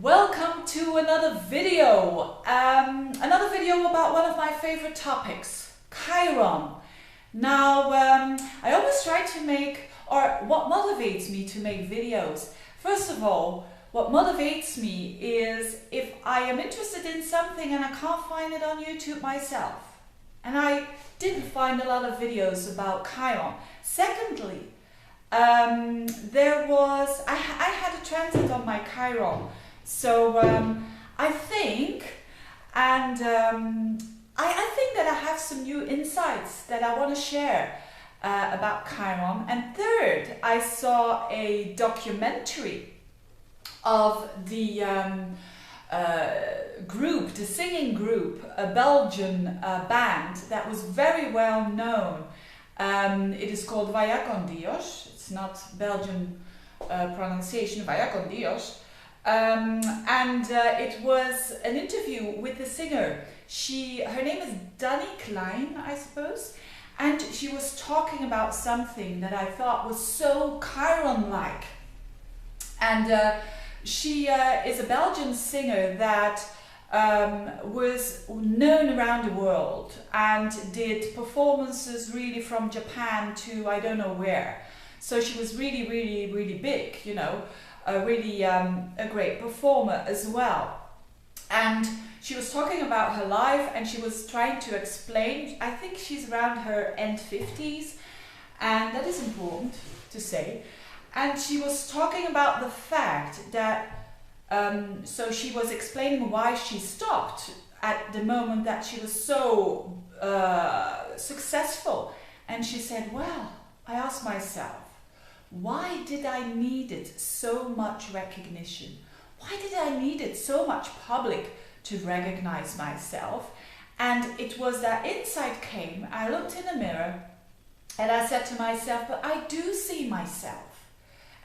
Welcome to another video. Another video about one of my favorite topics, Chiron. Now, I always try to make, or what motivates me to make videos. First of all, what motivates me is if I am interested in something and I can't find it on YouTube myself. And I didn't find a lot of videos about Chiron. Secondly, I had a transit on my Chiron. So I think that I have some new insights that I want to share about Chiron. And third, I saw a documentary of the group, the singing group, a Belgian band that was very well known. It is called Vaya con Dios. It's not Belgian pronunciation, Vaya con Dios. It was an interview with the singer. Her name is Danny Klein, I suppose, and she was talking about something that I thought was so Chiron-like. And she is a Belgian singer that was known around the world and did performances really from Japan to I don't know where. So she was really, really, really big, you know. A great performer as well. And she was talking about her life and she was trying to explain, I think she's around her end 50s, and that is important to say. And she was talking about the fact that, so she was explaining why she stopped at the moment that she was so successful. And she said, well, I asked myself, why did I needed so much recognition? Why did I needed so much public to recognize myself? And it was that insight came. I looked in the mirror and I said to myself, but I do see myself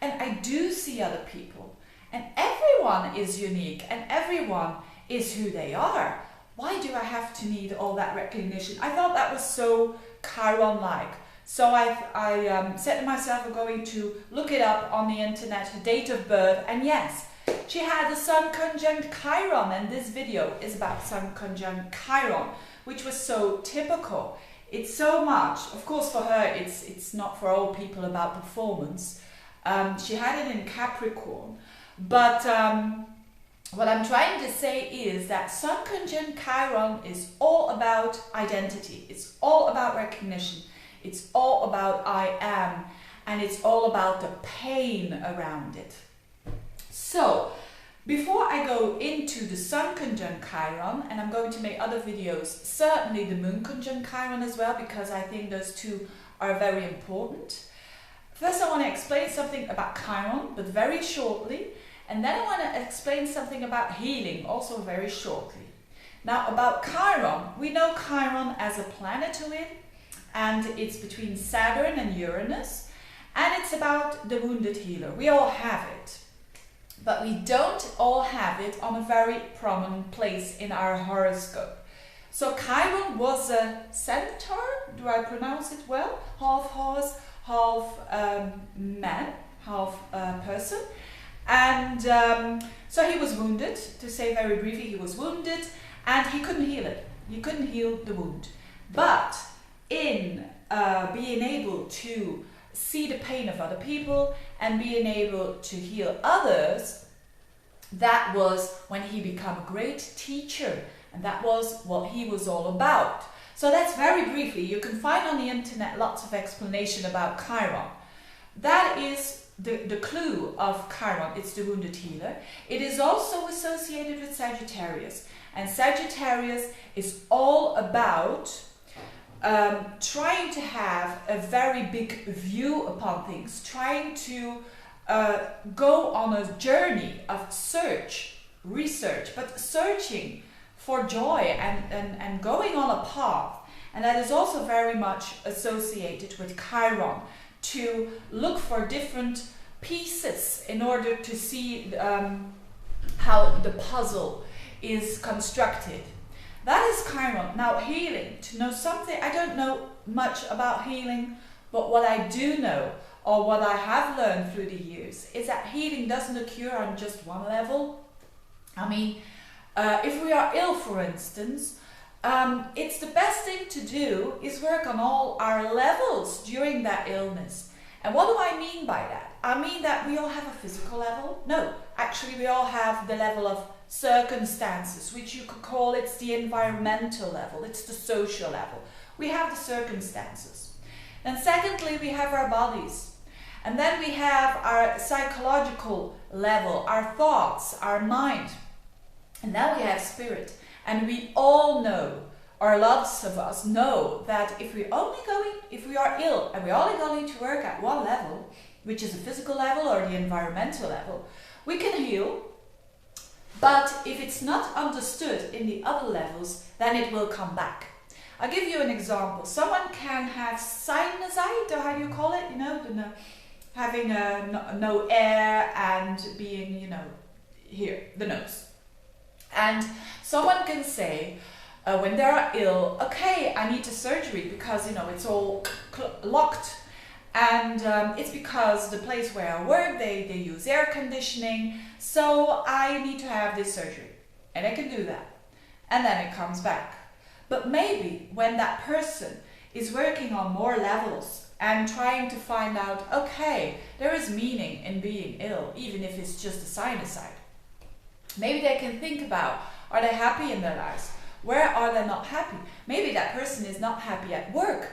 and I do see other people and everyone is unique and everyone is who they are. Why do I have to need all that recognition? I thought that was so Chiron-like. So I said to myself, I'm going to look it up on the internet, her date of birth, and yes, she had a Sun conjunct Chiron, and this video is about Sun conjunct Chiron, which was so typical. It's so much, of course for her, it's not for all people about performance. She had it in Capricorn, but what I'm trying to say is that Sun conjunct Chiron is all about identity, it's all about recognition. It's all about I am, and it's all about the pain around it. So, before I go into the Sun conjunct Chiron, and I'm going to make other videos, certainly the Moon conjunct Chiron as well, because I think those two are very important. First I want to explain something about Chiron, but very shortly, and then I want to explain something about healing, also very shortly. Now about Chiron, we know Chiron as a planetoid, and it's between Saturn and Uranus, and it's about the wounded healer. We all have it, but we don't all have it on a very prominent place in our horoscope. So Chiron was a centaur, do I pronounce it well? Half horse, half man, half person. And so he was wounded, to say very briefly, he was wounded, and he couldn't heal it. He couldn't heal the wound. But in being able to see the pain of other people and being able to heal others, that was when he became a great teacher, and that was what he was all about. So that's very briefly. You can find on the internet lots of explanation about Chiron. That is the clue of Chiron. It's the wounded healer. It is also associated with Sagittarius, and Sagittarius is all about trying to have a very big view upon things, trying to go on a journey of research, but searching for joy and going on a path. And that is also very much associated with Chiron, to look for different pieces in order to see how the puzzle is constructed. That is Chiron. Now healing, to know something, I don't know much about healing, but what I do know, or what I have learned through the years, is that healing doesn't occur on just one level. I mean, if we are ill, for instance, it's the best thing to do is work on all our levels during that illness. And what do I mean by that? I mean that we all have a physical level. No, actually we all have the level of circumstances, which you could call it's the environmental level, it's the social level. We have the circumstances. Then secondly, we have our bodies. And then we have our psychological level, our thoughts, our mind. And now we have spirit. And we all know, or lots of us know, that if we are ill and we're only going to work at one level, which is the physical level or the environmental level, we can heal. But if it's not understood in the other levels, then it will come back. I'll give you an example. Someone can have sinusite, or how do you call it? You know, having no air and being, here, the nose. And someone can say, when they are ill, okay, I need a surgery because, it's all locked. And it's because the place where I work, they use air conditioning. So I need to have this surgery. And I can do that. And then it comes back. But maybe when that person is working on more levels and trying to find out, okay, there is meaning in being ill, even if it's just a sinusite. Maybe they can think about, are they happy in their lives? Where are they not happy? Maybe that person is not happy at work.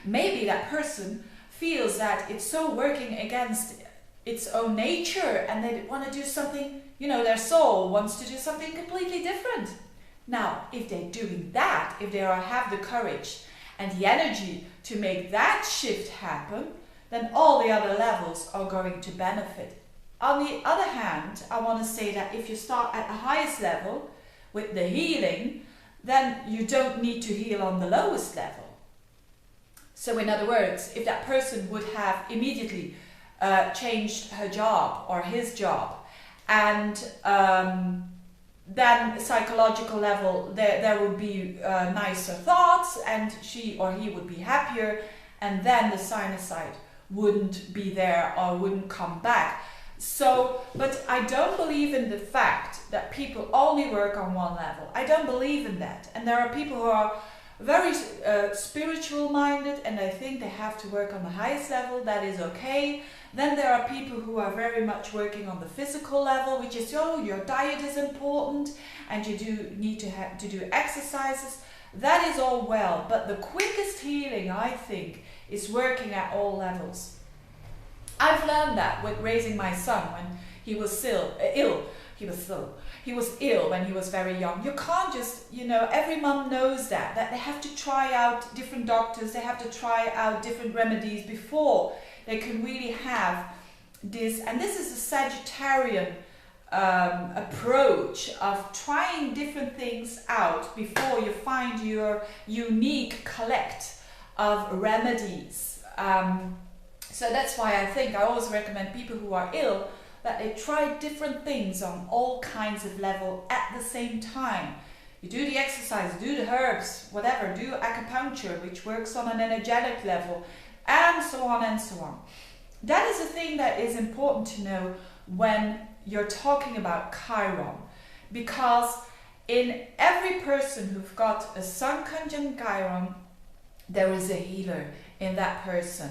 Maybe that person feels that it's so working against its own nature and they want to do something, their soul wants to do something completely different. Now, if they're doing that, if they have the courage and the energy to make that shift happen, then all the other levels are going to benefit. On the other hand, I want to say that if you start at the highest level with the healing, then you don't need to heal on the lowest level. So in other words, if that person would have immediately changed her job or his job, and then psychological level, there would be nicer thoughts and she or he would be happier, and then the sinusite wouldn't be there or wouldn't come back. So, but I don't believe in the fact that people only work on one level. I don't believe in that. And there are people who are very spiritual minded and they think they have to work on the highest level. That is okay. Then there are people who are very much working on the physical level, which is, your diet is important and you do need to do exercises. That is all well, but the quickest healing, I think, is working at all levels. I've learned that with raising my son when he was ill. He was ill when he was very young. You can't just, every mom knows that they have to try out different doctors, they have to try out different remedies before they can really have this. And this is a Sagittarian approach of trying different things out before you find your unique collect of remedies. So that's why I always recommend people who are ill that they try different things on all kinds of level at the same time. You do the exercise, do the herbs, whatever, do acupuncture, which works on an energetic level, and so on and so on. That is a thing that is important to know when you're talking about Chiron, because in every person who's got a Sun conjunct Chiron, there is a healer in that person.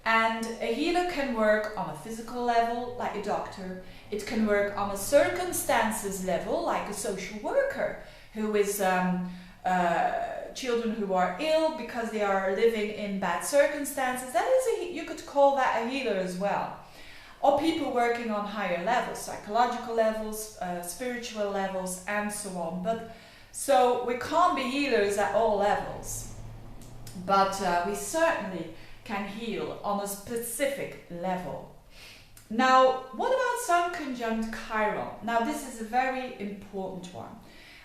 And a healer can work on a physical level, like a doctor. It can work on a circumstances level, like a social worker, who is children who are ill because they are living in bad circumstances. That is you could call that a healer as well. Or people working on higher levels, psychological levels, spiritual levels, and so on. So we can't be healers at all levels, but we certainly can heal on a specific level. Now, what about Sun conjunct Chiron? Now, this is a very important one.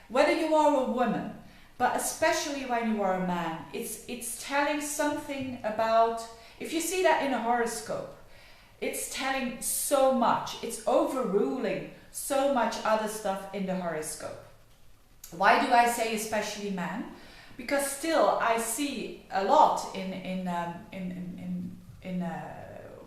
Whether you are a woman, but especially when you are a man, it's telling something about, if you see that in a horoscope, it's telling so much, it's overruling so much other stuff in the horoscope. Why do I say especially man? Because still I see a lot in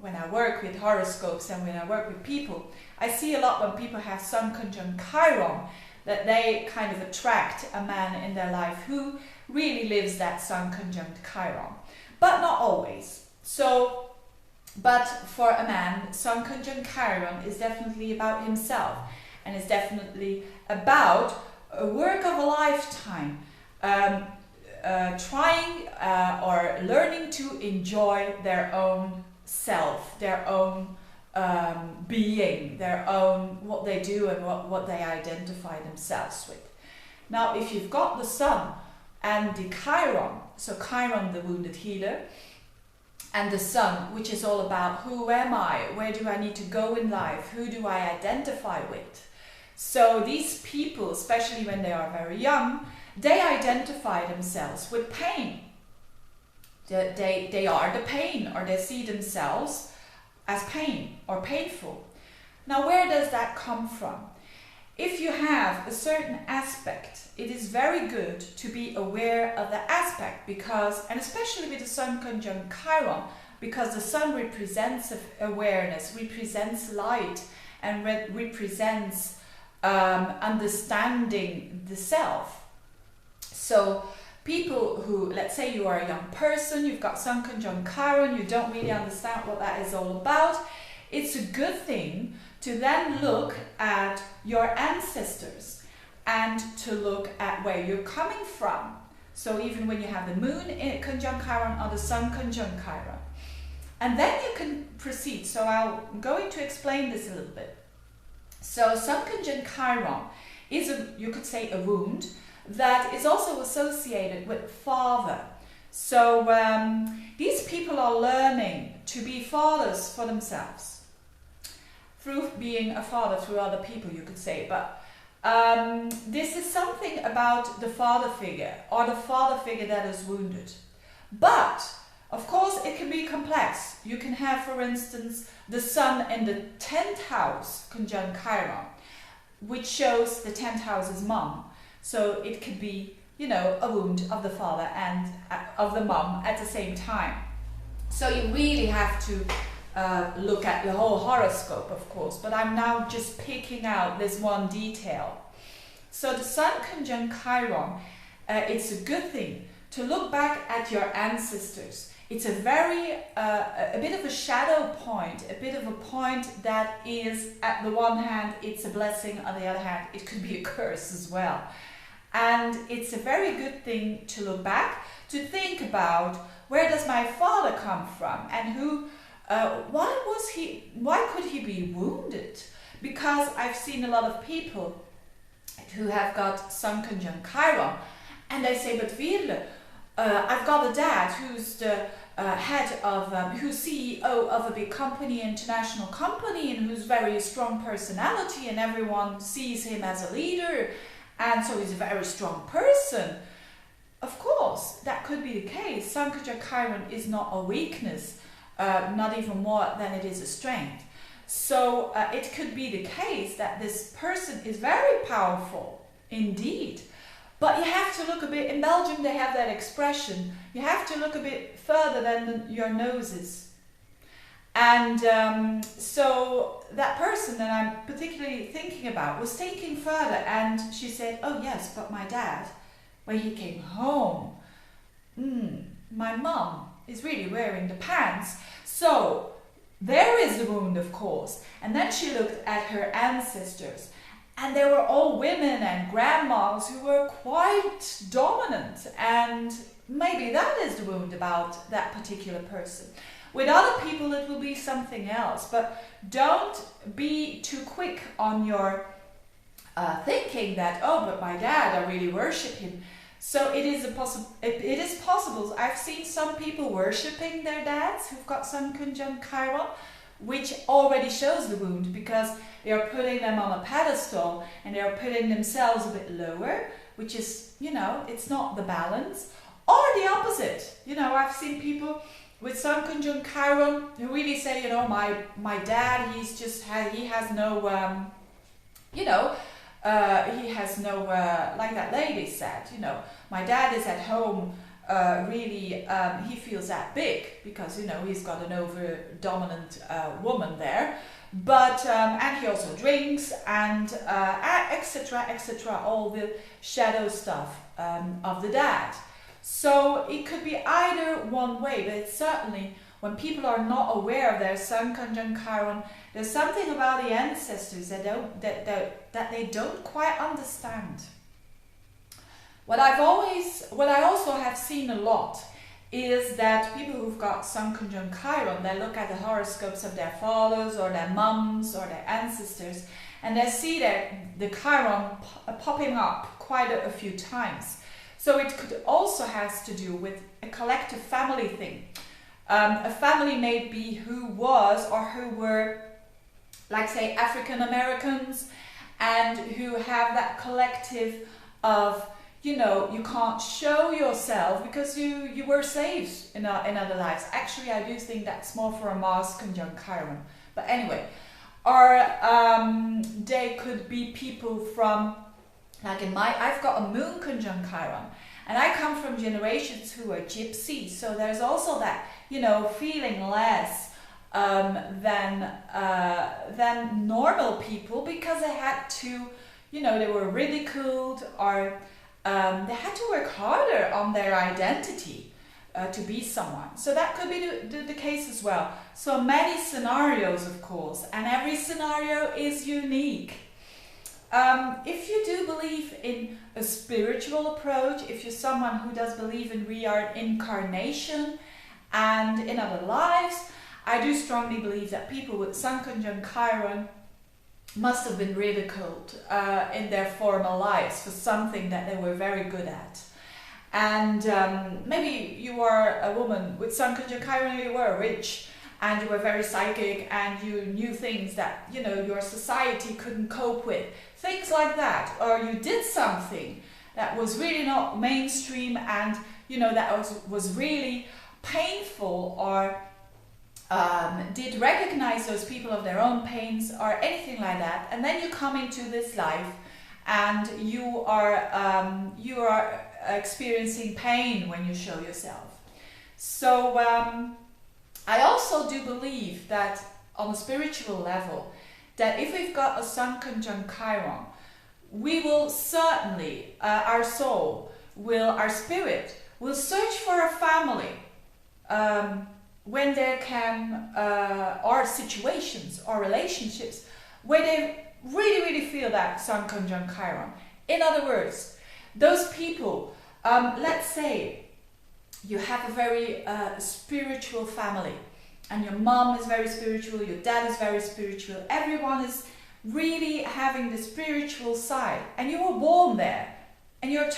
when I work with horoscopes and when I work with people, I see a lot when people have Sun conjunct Chiron, that they kind of attract a man in their life who really lives that Sun conjunct Chiron. But not always. So, but for a man, Sun conjunct Chiron is definitely about himself, and is definitely about a work of a lifetime, trying or learning to enjoy their own self, their own being, their own, what they do and what they identify themselves with. Now, if you've got the Sun and the Chiron, so Chiron, the wounded healer, and the Sun, which is all about who am I, where do I need to go in life, who do I identify with. So these people, especially when they are very young, they identify themselves with pain. They are the pain, or they see themselves as pain or painful. Now, where does that come from? If you have a certain aspect, it is very good to be aware of the aspect, because, and especially with the Sun conjunct Chiron, because the Sun represents awareness, represents light, and represents understanding the self. So people who, let's say you are a young person, you've got Sun conjunct Chiron, you don't really understand what that is all about, it's a good thing to then look at your ancestors and to look at where you're coming from. So even when you have the Moon in conjunct Chiron or the Sun conjunct Chiron. And then you can proceed. So I'm going to explain this a little bit. So Sun conjunct Chiron is, you could say, a wound that is also associated with father. So these people are learning to be fathers for themselves, through being a father through other people, you could say. But this is something about the father figure, or the father figure that is wounded. But of course it can be complex. You can have, for instance, the Sun in the 10th house conjunct Chiron, which shows the 10th house is mum. So it could be, you know, a wound of the father and of the mum at the same time. So you really have to look at the whole horoscope, of course, but I'm now just picking out this one detail. So the Sun conjunct Chiron, it's a good thing to look back at your ancestors. It's a very, a bit of a shadow point, a bit of a point that is, at the one hand, it's a blessing, on the other hand, it could be a curse as well. And it's a very good thing to look back, to think about, where does my father come from, and who, why could he be wounded? Because I've seen a lot of people who have got Sun conjunct Chiron, and they say, but Veerle, I've got a dad who's the head of, who's CEO of a big company, international company, and who's very strong personality, and everyone sees him as a leader, and so he's a very strong person. Of course, that could be the case. Sun conjunct Chiron is not a weakness, not even more than it is a strength. So it could be the case that this person is very powerful indeed. But you have to look a bit, in Belgium they have that expression, you have to look a bit further than your noses. And so that person that I'm particularly thinking about was thinking further, and she said, oh yes, but my dad, when he came home, my mum is really wearing the pants. So there is the wound, of course. And then she looked at her ancestors, and they were all women and grandmas who were quite dominant, and maybe that is the wound about that particular person. With other people it will be something else, but don't be too quick on your thinking that, oh, but my dad, I really worship him. So it is possible. I've seen some people worshipping their dads who've got Sun conjunct Chiron, which already shows the wound, because they are putting them on a pedestal and they are putting themselves a bit lower, which is, you know, it's not the balance. Or the opposite. You know, I've seen people with Sun conjunct Chiron who really say, you know, my dad, he has no, you know, he has no, like that lady said, you know, my dad is at home he feels that big because, you know, he's got an over dominant woman there. But and he also drinks and etc, etc, all the shadow stuff of the dad. So it could be either one way, but it's certainly when people are not aware of their Sun conjunct Chiron, there's something about the ancestors that they don't quite understand. What I also have seen a lot is that people who've got Sun conjunct Chiron, they look at the horoscopes of their fathers or their mums or their ancestors, and they see that the Chiron popping up quite a few times. So it could also has to do with a collective family thing. A family maybe who was or who were, like say, African Americans, and who have that collective of, you know, you can't show yourself because you were slaves in other lives. Actually, I do think that's more for a Mars conjunct Chiron. But anyway, or they could be people from, like I've got a Moon conjunct Chiron, and I come from generations who are gypsies. So there's also that, you know, feeling less than normal people because they had to, you know, they were ridiculed or they had to work harder on their identity to be someone. So that could be the case as well. So many scenarios, of course, and every scenario is unique. If you do believe in a spiritual approach, if you're someone who does believe in reincarnation and in other lives, I do strongly believe that people with Sun conjunct Chiron must have been ridiculed in their former lives for something that they were very good at. And maybe you are a woman with Sun conjunct Chiron, you were rich and you were very psychic and you knew things that, you know, your society couldn't cope with. Things like that. Or you did something that was really not mainstream and, you know, that was really painful, or did recognize those people of their own pains or anything like that, and then you come into this life and you are experiencing pain when you show yourself. So I also do believe that on a spiritual level, that if we've got a Sun conjunct Chiron, we will certainly, our soul will, our spirit will search for a family when there can, are situations or relationships where they really feel that Sun conjunct Chiron. In other words, those people, let's say you have a very spiritual family, and your mom is very spiritual, your dad is very spiritual, everyone is really having the spiritual side, and you were born there, and you're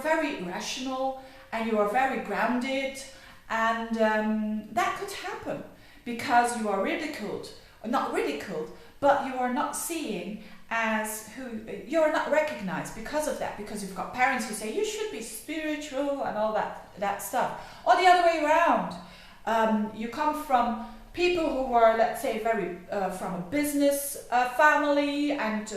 very rational, and you are very grounded, and that could happen because you are ridiculed, or not ridiculed, but you are not seen as who, you're not recognized because of that, because you've got parents who say you should be spiritual and all that stuff. Or the other way around, you come from people who are, let's say, very from a business family, and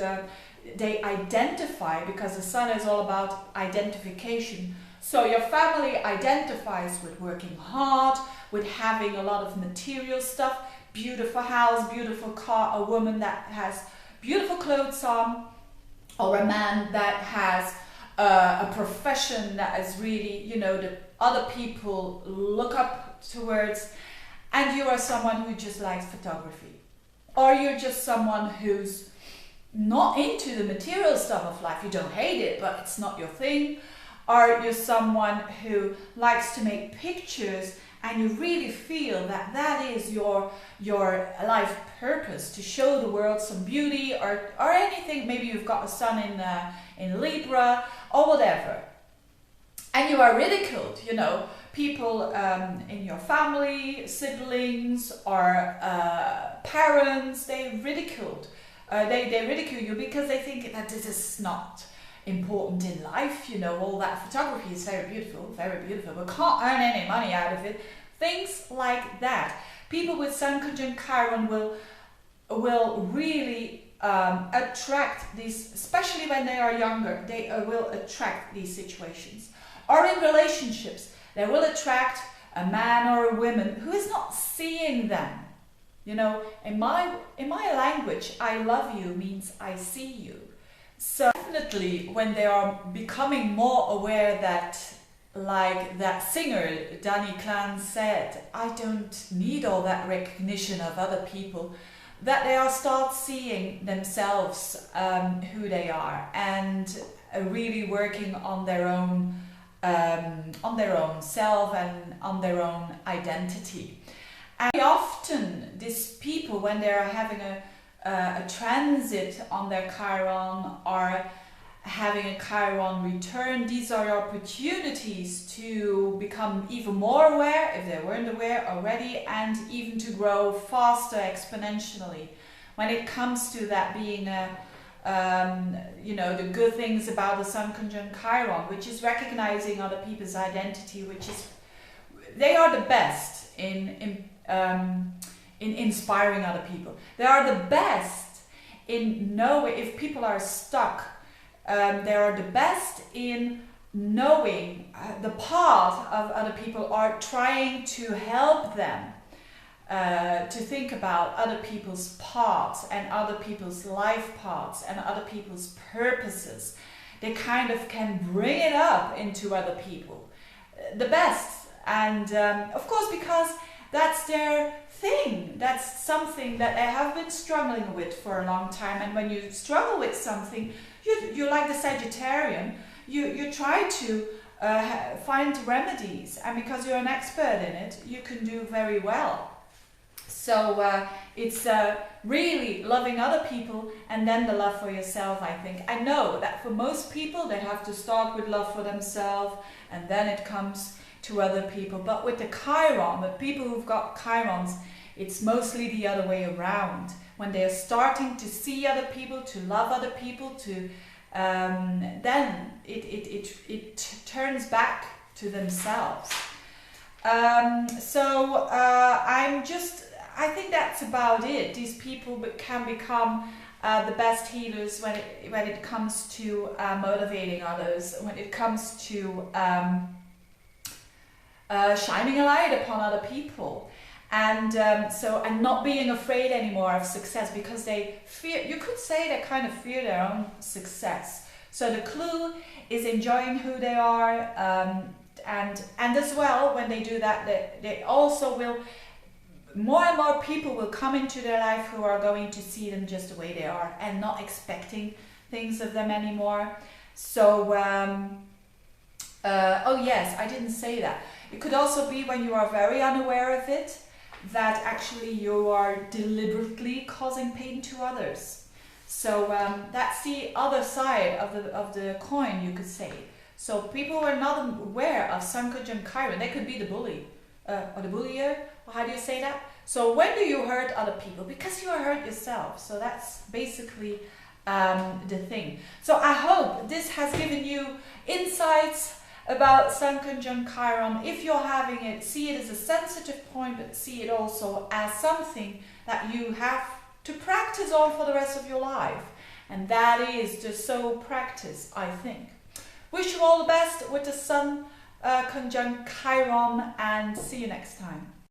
they identify, because the Sun is all about identification. So your family identifies with working hard, with having a lot of material stuff, beautiful house, beautiful car, a woman that has beautiful clothes on, or a man that has a profession that is really, you know, that other people look up towards, and you are someone who just likes photography, or you're just someone who's not into the material stuff of life. You don't hate it, but it's not your thing. Or you're someone who likes to make pictures, and you really feel that that is your life purpose, to show the world some beauty, or anything. Maybe you've got a Sun in Libra or whatever, and you are ridiculed. You know, people in your family, siblings or parents, they ridiculed. They ridicule you because they think that this is not important in life. You know, all that photography is very beautiful, but can't earn any money out of it. Things like that. People with Sun conjunct Chiron will really attract these, especially when they are younger. They will attract these situations. Or in relationships, they will attract a man or a woman who is not seeing them. You know, in my language, I love you means I see you. So definitely when they are becoming more aware that, like that singer Danny Clan said, I don't need all that recognition of other people, that they are start seeing themselves, who they are, and really working on their own self and on their own identity. And often these people, when they're having a transit on their Chiron or having a Chiron return, these are opportunities to become even more aware if they weren't aware already, and even to grow faster exponentially when it comes to that being you know, the good things about the Sun conjunct Chiron, which is recognizing other people's identity, which is, they are the best in inspiring other people. They are the best in knowing if people are stuck. They are the best in knowing the path of other people, or trying to help them to think about other people's paths and other people's life paths and other people's purposes. They kind of can bring it up into other people. The best. And of course, because that's their thing. That's something that they have been struggling with for a long time. And when you struggle with something, you're like the Sagittarian. You try to find remedies. And because you're an expert in it, you can do very well. So it's really loving other people and then the love for yourself, I think. I know that for most people, they have to start with love for themselves and then it comes to other people. But with the Chiron, the people who've got Chirons, it's mostly the other way around. When they're starting to see other people, to love other people, to then it turns back to themselves. I think that's about it. These people can become the best healers when it comes to motivating others, when it comes to shining a light upon other people, and and not being afraid anymore of success, because they fear. You could say they kind of fear their own success. So the clue is enjoying who they are, and as well, when they do that, they also will. More and more people will come into their life who are going to see them just the way they are and not expecting things of them anymore. So, oh yes, I didn't say that. It could also be when you are very unaware of it, that actually you are deliberately causing pain to others. So that's the other side of the coin, you could say. So people who are not aware of Sun conjunct Chiron, they could be the bully. Or the bullier, or how do you say that? So when do you hurt other people? Because you are hurt yourself. So that's basically the thing. So I hope this has given you insights about Sun conjunct Chiron. If you're having it, see it as a sensitive point, but see it also as something that you have to practice on for the rest of your life. And that is just so practice, I think. Wish you all the best with the Sun conjunct Chiron, and see you next time.